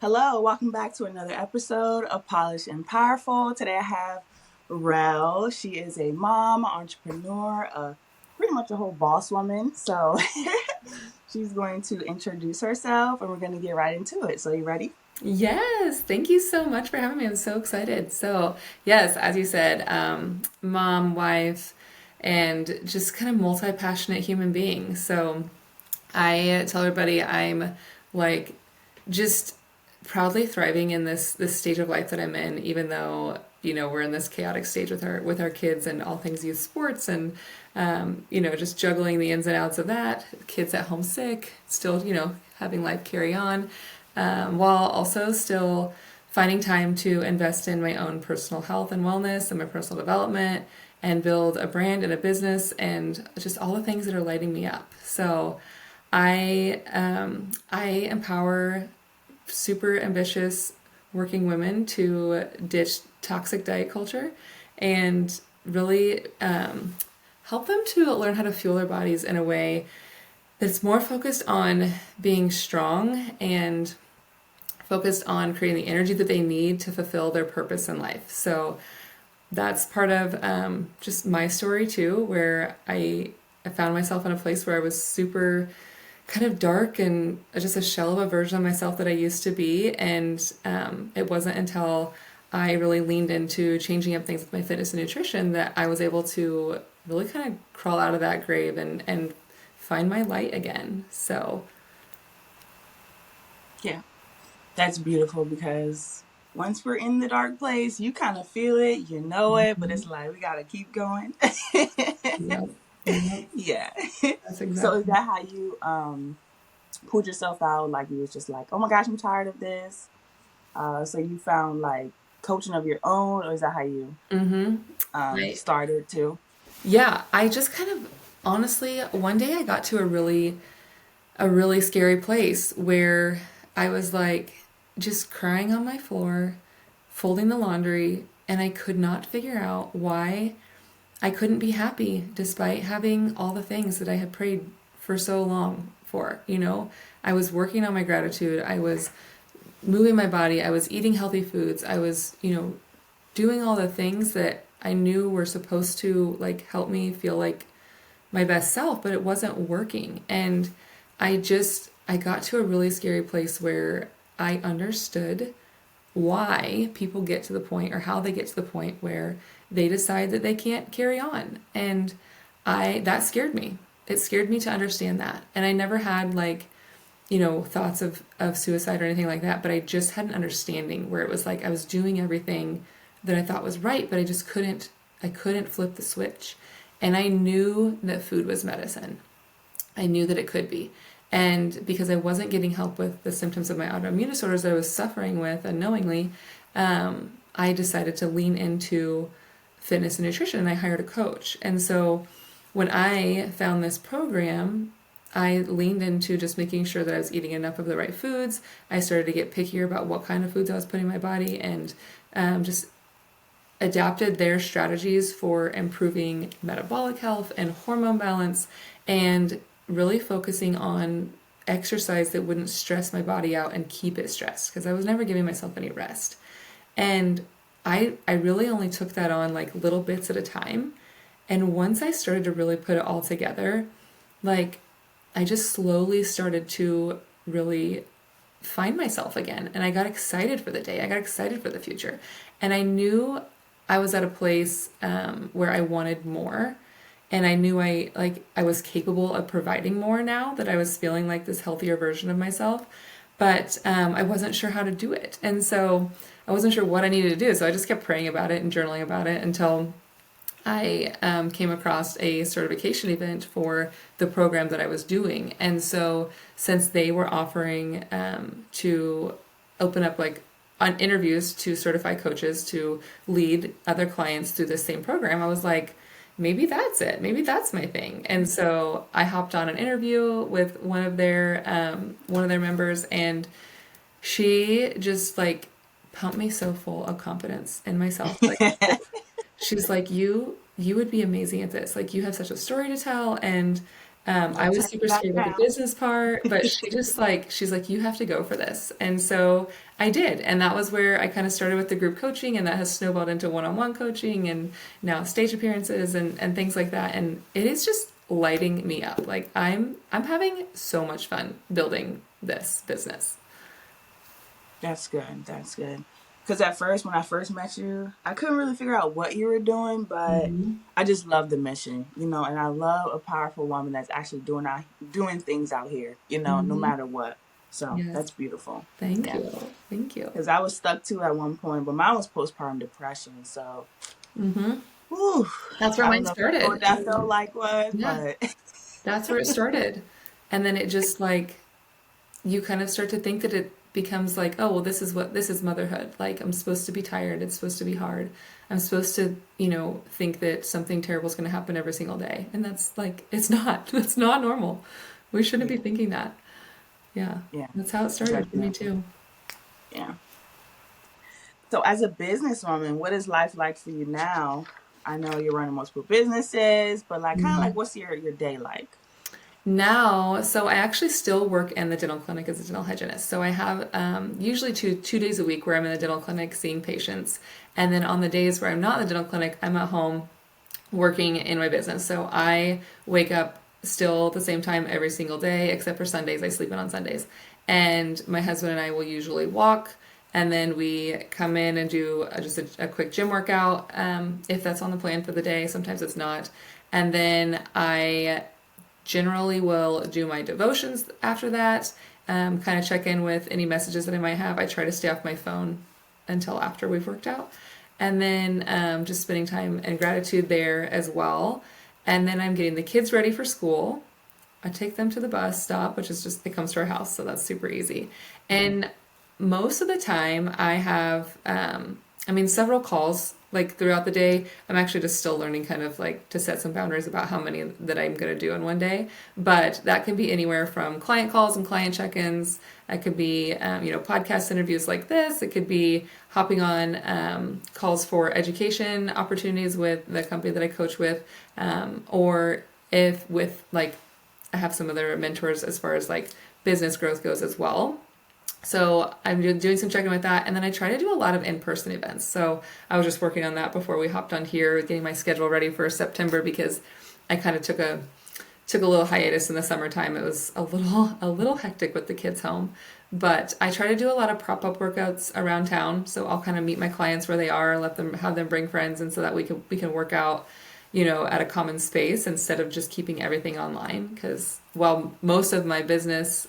Hello, welcome back to another episode of Polished and Powerful. Today I have Relle. She is a mom, entrepreneur, pretty much a whole boss woman. So she's going to introduce herself and we're going to get right into it. So, you ready? Yes, thank you so much for having me. I'm so excited. So, yes, as you said, mom, wife, and just kind of multi-passionate human being. So, I tell everybody I'm like just proudly thriving in this stage of life that I'm in, even though we're in this chaotic stage with our kids and all things youth sports and just juggling the ins and outs of that. Kids at home sick, still having life carry on, while also still finding time to invest in my own personal health and wellness and my personal development and build a brand and a business and just all the things that are lighting me up. So I empower super ambitious working women to ditch toxic diet culture and really help them to learn how to fuel their bodies in a way that's more focused on being strong and focused on creating the energy that they need to fulfill their purpose in life. So that's part of just my story too, where I found myself in a place where I was super kind of dark and just a shell of a version of myself that I used to be. And it wasn't until I really leaned into changing up things with my fitness and nutrition that I was able to really kind of crawl out of that grave and find my light again. So, Yeah, that's beautiful because once we're in the dark place, you kind of feel it, you know it, but it's like we got to keep going. yep, yep, Yeah. that's So, is exactly. that how you pulled yourself out? Like, you was just like, oh my gosh, I'm tired of this. So you found like coaching of your own, or is that how you I, started too? yeah, I just kind of honestly, one day I got to a really scary place where I was like just crying on my floor, folding the laundry, and I could not figure out why I couldn't be happy despite having all the things that I had prayed for so long for. I was working on my gratitude. I was moving my body. I was eating healthy foods. I was, doing all the things that I knew were supposed to like help me feel like my best self, but it wasn't working. And I got to a really scary place where I understood why people get to the point or how they get to the point where they decide that they can't carry on. And that scared me. It scared me to understand that. And I never had like, thoughts of suicide or anything like that, but I just had an understanding where it was like I was doing everything that I thought was right, but I couldn't flip the switch. And I knew that food was medicine. I knew that it could be. And because I wasn't getting help with the symptoms of my autoimmune disorders that I was suffering with unknowingly, I decided to lean into fitness and nutrition and I hired a coach. And so when I found this program, I leaned into just making sure that I was eating enough of the right foods. I started to get pickier about what kind of foods I was putting in my body and just adapted their strategies for improving metabolic health and hormone balance and really focusing on exercise that wouldn't stress my body out and keep it stressed because I was never giving myself any rest. And I really only took that on like little bits at a time. And once I started to really put it all together, like I just slowly started to really find myself again. And I got excited for the day. I got excited for the future. And I knew I was at a place where I wanted more. And I knew I was capable of providing more now that I was feeling like this healthier version of myself. But I wasn't sure how to do it. And so I wasn't sure what I needed to do. So I just kept praying about it and journaling about it until I came across a certification event for the program that I was doing. And so, since they were offering to open up like on interviews to certify coaches to lead other clients through this same program, I was like, maybe that's it. Maybe that's my thing. And so I hopped on an interview with one of their members, and she just like pumped me so full of confidence in myself. Like she's like, you would be amazing at this. Like you have such a story to tell and I I'll was take super that scared with the now. business part, but she's like, you have to go for this. And so I did. And that was where I kind of started with the group coaching, and that has snowballed into one-on-one coaching and now stage appearances and things like that. And it is just lighting me up. Like I'm having so much fun building this business. That's good. That's good. Because at first, when I first met you, I couldn't really figure out what you were doing, but Hmm. I just love the mission, and I love a powerful woman that's actually doing things out here, no Hmm. matter what. So Yes. that's beautiful. Thank Yeah. you. Thank you. Because I was stuck too at one point, but mine was postpartum depression. So, Hmm. whew, That's where I don't mine know if you know what started. that felt like was, Yeah. but That's where it started. And then it just like you kind of start to think that it becomes like, oh, well, this is motherhood. Like, I'm supposed to be tired. It's supposed to be hard. I'm supposed to, think that something terrible is going to happen every single day. And that's like, it's not. It's not normal. We shouldn't yeah, be thinking that. Yeah. yeah, That's how it started for me definitely. too. Yeah. So, as a businesswoman, what is life like for you now? I know you're running multiple businesses, but like, kind of like, what's your day like? Now, so I actually still work in the dental clinic as a dental hygienist. So I have usually two days a week where I'm in the dental clinic seeing patients, and then on the days where I'm not in the dental clinic, I'm at home working in my business. So I wake up still at the same time every single day, except for Sundays. I sleep in on Sundays, and my husband and I will usually walk. And then we come in and do just a quick gym workout if that's on the plan for the day. Sometimes it's not. And then I generally will do my devotions after that, kind of check in with any messages that I might have. I try to stay off my phone until after we've worked out. And then just spending time in gratitude there as well. And then I'm getting the kids ready for school. I take them to the bus stop, which is just, it comes to our house, so that's super easy. Mhm. And most of the time, I have, several calls like throughout the day. I'm actually just still learning kind of like to set some boundaries about how many that I'm going to do in one day. But that can be anywhere from client calls and client check ins. It could be, podcast interviews like this. It could be hopping on calls for education opportunities with the company that I coach with, or if with like I have some other mentors as far as like business growth goes as well. So I'm doing some checking with that, and then I try to do a lot of in-person events. So I was just working on that before we hopped on here, getting my schedule ready for September because I kind of took a little hiatus in the summertime. It was a little hectic with the kids home, but I try to do a lot of prop-up workouts around town. So I'll kind of meet my clients where they are, let them have them bring friends, and so that we can work out, at a common space instead of just keeping everything online. Because while most of my business,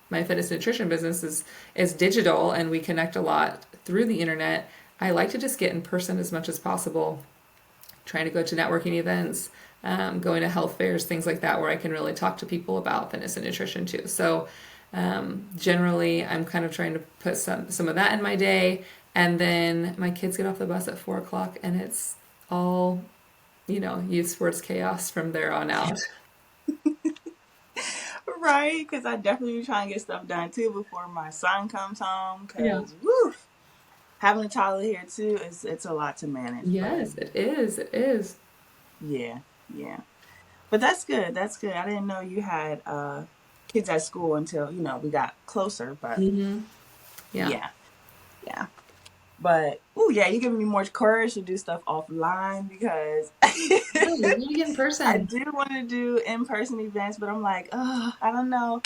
my fitness nutrition business is digital and we connect a lot through the internet, I like to just get in person as much as possible, trying to go to networking events, going to health fairs, things like that, where I can really talk to people about fitness and nutrition too. So generally, I'm kind of trying to put some of that in my day, and then my kids get off the bus at 4 o'clock, and it's all youth sports chaos from there on out. Right, because I definitely be trying to get stuff done too before my son comes home. Yeah. Because woo, having a toddler here too is it's a lot to manage. But Yes, it is. It is. yeah, yeah. But that's good. That's good. I didn't know you had kids at school until we got closer. But Mm-hmm. Yeah. yeah, yeah. But oh yeah, you're giving me more courage to do stuff offline because No, you need to get in I person. do want to do in-person events, but I'm like, oh, I don't know.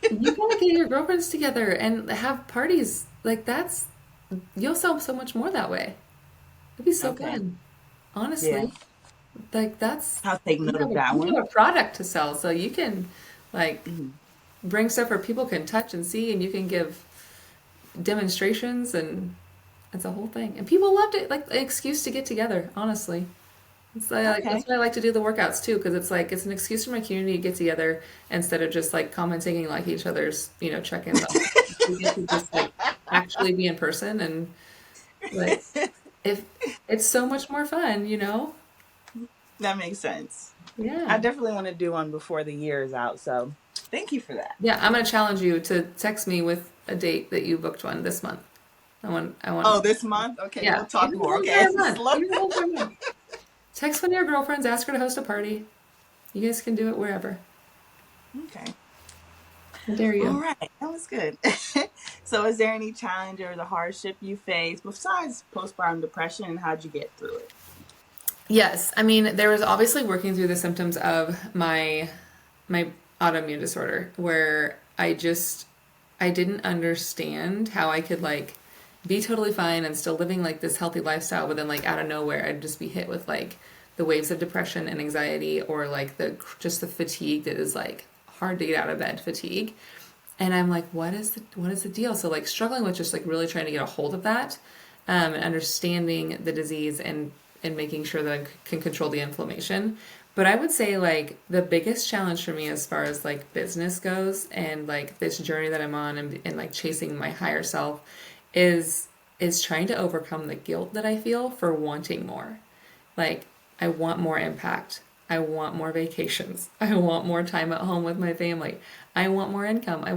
You gotta get your girlfriends together and have parties. Like that's you'll sell so much more that way. It'd be so Okay, fun. yeah, Honestly. Like that's I'll take note of that you one. have a product to sell, so you can like Mhm. bring stuff where people can touch and see, and you can give demonstrations, and it's a whole thing. And people loved it, like an excuse to get together. Honestly, Okay. that's why I like to do the workouts too, because it's like it's an excuse for my community to get together instead of just like commenting and like each other's check-ins. We get to just like actually be in person, and like if it's so much more fun. That makes sense. I Yeah. definitely want to do one before the year is out. So thank you for that. Yeah, I'm gonna challenge you to text me with a date that you booked one this month. I want, Oh, this month? Okay, yeah, we'll talk even the more. whole Okay. entire month, Slow. even the whole entire month. Text one of your girlfriends, ask her to host a party. You guys can do it wherever. Okay. How dare All you? right. That was good. So, is there any challenge or the hardship you face besides postpartum depression, and how'd you get through it? Yes, I mean there was obviously working through the symptoms of my autoimmune disorder where I didn't understand how I could like be totally fine and still living like this healthy lifestyle, but then like out of nowhere I'd just be hit with like the waves of depression and anxiety or like the just the fatigue that is like hard to get out of bed fatigue. And I'm like, what is the deal? So like struggling with just like really trying to get a hold of that, and understanding the disease and making sure that I can control the inflammation. But I would say like the biggest challenge for me as far as like business goes and like this journey that I'm on and like chasing my higher self is is trying to overcome the guilt that I feel for wanting more. Like, I want more impact. I want more vacations. I want more time at home with my family. I want more income. I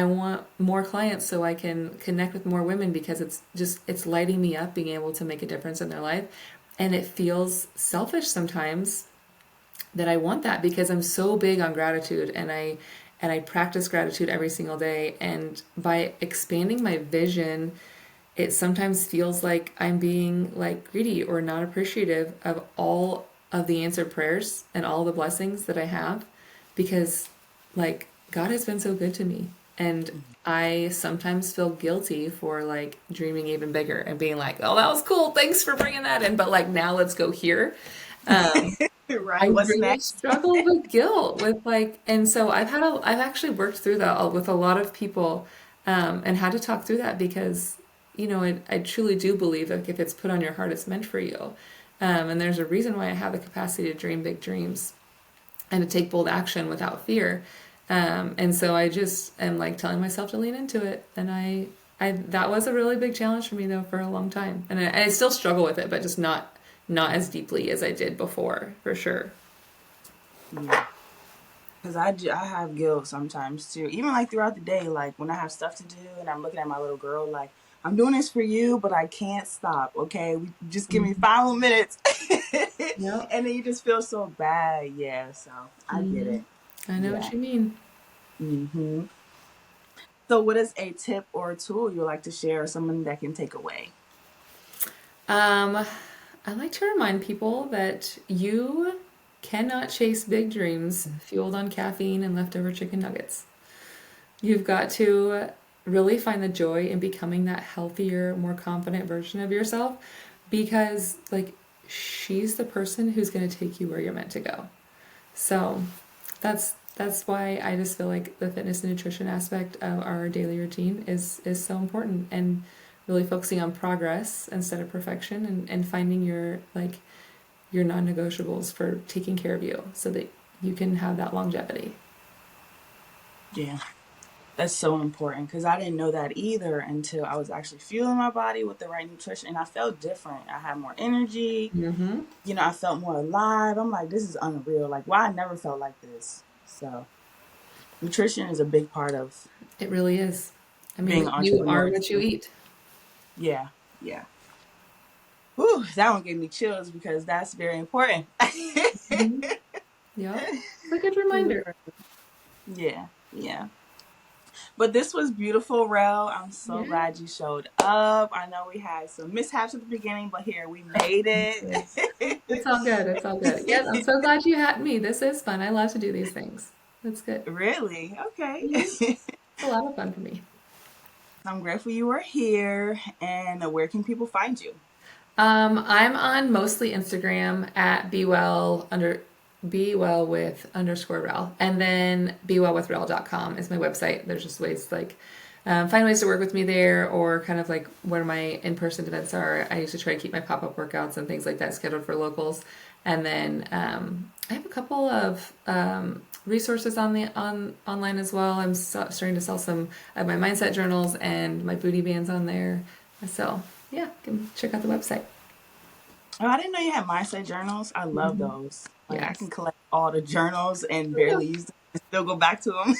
want more clients so I can connect with more women because it's lighting me up being able to make a difference in their life. And it feels selfish sometimes that I want that because I'm so big on gratitude and I practice gratitude every single day and by expanding my vision it sometimes feels like I'm being like greedy or not appreciative of all of the answered prayers and all the blessings that I have because like God has been so good to me and I sometimes feel guilty for like dreaming even bigger and being like, "Oh, that was cool. Thanks for bringing that in, but like now let's go here." Um I Right. What's really next? struggle with guilt with like, and so I've actually worked through that with a lot of people, and had to talk through that because, you know, I truly do believe that if it's put on your heart, it's meant for you. And there's a reason why I have the capacity to dream big dreams and to take bold action without fear. And so I just am like telling myself to lean into it. And that was a really big challenge for me though for a long time. And I still struggle with it, but just not as deeply as I did before, for sure. Yeah. Because I have guilt sometimes too. Even like throughout the day, like when I have stuff to do and I'm looking at my little girl, like, I'm doing this for you, but I can't stop. Okay. Just give me 5 more minutes. Yep. And then you just feel so bad. Yeah. So I get Hmm. it. I know Yeah. what you mean. Hmm. So, what is a tip or a tool you like to share, or someone that can take away? Um, I like to remind people that you cannot chase big dreams fueled on caffeine and leftover chicken nuggets. You've got to really find the joy in becoming that healthier, more confident version of yourself because, like, she's the person who's going to take you where you're meant to go. So that's why I just feel like the fitness and nutrition aspect of our daily routine is so important and really focusing on progress instead of perfection and finding your like your non-negotiables for taking care of you so that you can have that longevity. Yeah. That's so important because I didn't know that either until I was actually fueling my body with the right nutrition and I felt different. I had more energy. Mm-hmm. I felt more alive. I'm like, this is unreal. Like, why I never felt like this. So, nutrition is a big part of It really is. I being mean, an you are entrepreneur what you too. eat. Yeah, yeah. Whew, that one gave me chills because that's very important. Mm-hmm. Yep. It's a good reminder. Yeah, yeah. But this was beautiful, Rel. I'm so Yeah. glad you showed up. I know we had some mishaps at the beginning, but here we made It's all good. It's all good. Yes, I'm it. so glad you had me. This is fun. I love to do these things. That's good. Really? Okay. Mhm. It's a lot of fun for me. I'm grateful you were here. And where can people find you? I'm on mostly Instagram at be well with underscore rel. And then bewellwithrel.com is my website. There's just ways to like find ways to work with me there or kind of like where my in-person events are. I used to try to keep my pop-up workouts and things like that scheduled for locals. And then I have a couple of resources on online as well. I'm starting to sell some of my mindset journals and my booty bands on there. So yeah, can check out the website. Oh, I didn't know you had mindset journals. I love Hmm. those. Like, I Yes. can collect all the journals and barely use them and still go back to them.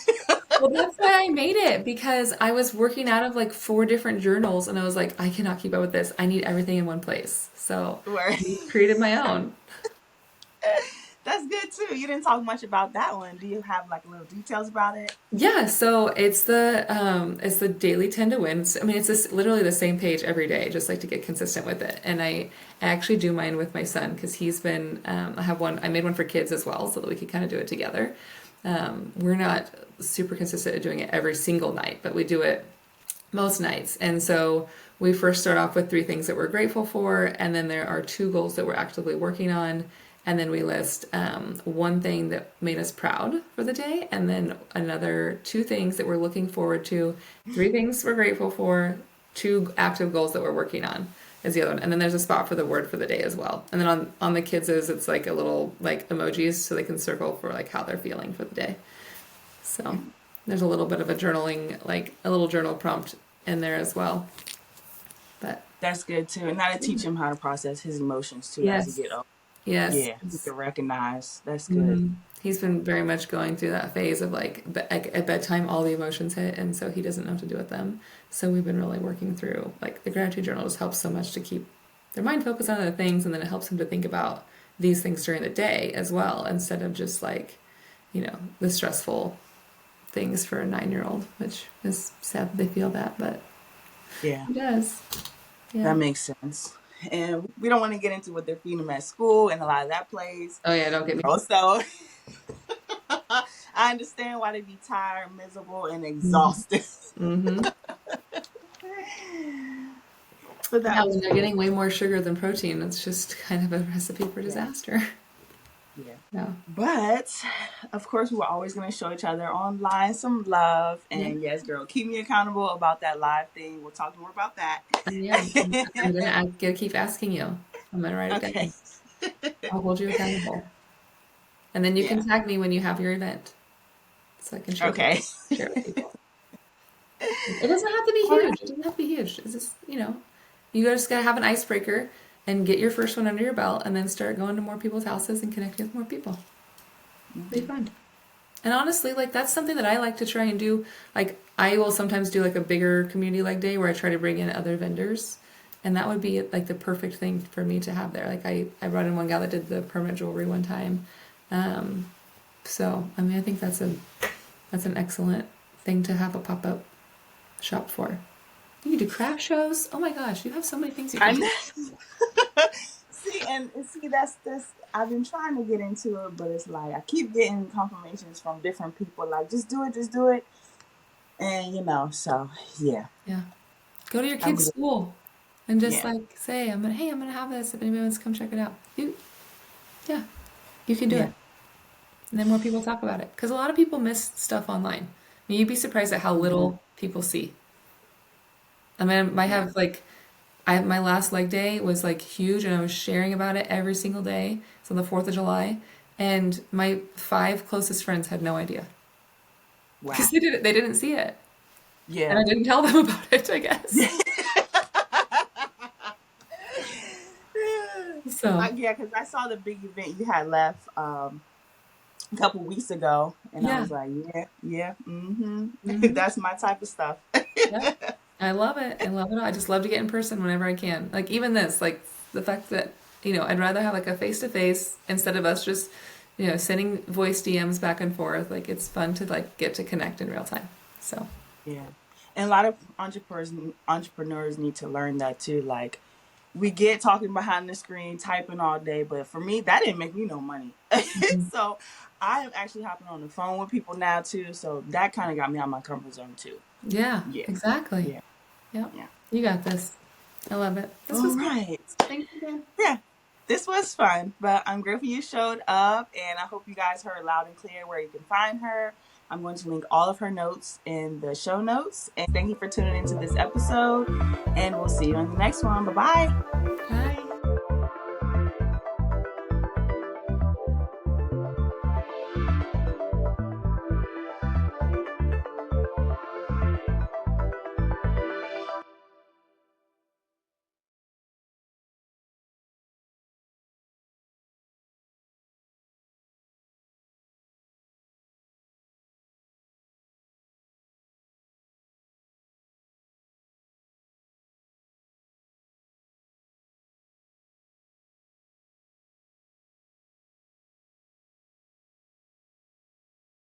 Well, that's why I made it because I was working out of like four different journals and I was like, I cannot keep up with this. I need everything in one place. So Where I created my own. That's good too. You didn't talk much about that one. Do you have like little details about it? Yeah, so it's the daily 10 to wins. I mean, it's just literally the same page every day, just like to get consistent with it. And I actually do mine with my son because he's been I have one. I made one for kids as well, so that we could kind of do it together. We're not super consistent at doing it every single night, but we do it most nights. And so we first start off with three things that we're grateful for, and then there are two goals that we're actively working on. And then we list one thing that made us proud for the day, and then another two things that we're looking forward to, three things we're grateful for, two active goals that we're working on is the other one. And then there's a spot for the word for the day as well. And then on the kids' it's like a little like emojis so they can circle for like how they're feeling for the day. So there's a little bit of a journaling, like a little journal prompt in there as well. But That's good too. And now to teach him how to process his emotions too as he yes, get older. yes. Yeah, he can recognize. That's good. Mhm. He's been very much going through that phase of like at bedtime, all the emotions hit, and so he doesn't know what to do with them. So we've been really working through like the gratitude journal just helps so much to keep their mind focused on other things, and then it helps him to think about these things during the day as well, instead of just like, the stressful things for a 9-year-old, which is sad that they feel that, but Yeah, he does. Yeah. that makes sense. And we don't want to get into what they're feeding them at school and a lot of that plays. Oh yeah, don't get me. So I understand why they be tired, miserable, and Mm-hmm. exhausted. Mm-hmm. But that Yeah, was when they're cool. getting way more sugar than protein, it's just kind of a recipe for Yeah, disaster. yeah. Yeah. But of course, we're always going to show each other online some love. Yeah. And yes, girl, keep me accountable about that live thing. We'll talk more about that. Yeah. I'm gonna keep asking you. I'm gonna write it Okay. down. I'll hold you accountable. And then you can Yeah. tag me when you have your event so I can Okay. share it with people. It doesn't have to be All right. huge. It doesn't have to be huge. It's just, you just gotta have an icebreaker and get your first one under your belt and then start going to more people's houses and connecting with more people. It'll be Mhm. fun. And honestly, like that's something that I like to try and do. Like I will sometimes do like a bigger community leg day where I try to bring in other vendors. And that would be like the perfect thing for me to have there. Like I brought in one gal that did the permanent jewelry one time. Um, so I mean I think that's an excellent thing to have a pop up shop for. You can do craft shows. Oh my gosh, you have so many things you I can do. know. See, that's this. I've been trying to get into it, but it's like I keep getting confirmations from different people, like just do it, and so yeah, Yeah. Go to your I'm kid's good. school and just Yeah, like say, I'm gonna have this if anybody wants to come check it out. Yeah, you can do yeah. it. And then more people talk about it. Because a lot of people miss stuff online. I mean, you'd be surprised at how Hmm. little people see. I mean, I Yeah. have like, my last leg day was like huge, and I was sharing about it every single day. It's on the 4th of July, and my 5 closest friends had no idea because Wow. they didn't see it, and Yeah. I didn't tell them about it, I Yeah. guess. So Yeah, because I saw the big event you had left a couple weeks ago, and I yeah, was like, yeah, yeah, mm-hmm. hmm, That's my type of stuff. yeah, I love it. I love it. I just love to get in person whenever I can. Like even this, like the fact that I'd rather have like a face to face instead of us just sending voice DMs back and forth. Like it's fun to like get to connect in real time. So Yeah. And a lot of entrepreneurs need to learn that too. Like we get talking behind the screen, typing all day, but for me, that didn't make me no money. mhm. So I am actually hopping on the phone with people now too. So that kind of got me out of my comfort zone too. Yeah, Yeah. exactly. Yeah. Yep, Yeah. you got this. I love it. This All was fun. right. Thanks again. Yeah. This was fun, but I'm grateful you showed up, and I hope you guys heard loud and clear where you can find her. I'm going to link all of her notes in the show notes. And thank you for tuning into this episode, and we'll see you on the next one. Bye bye.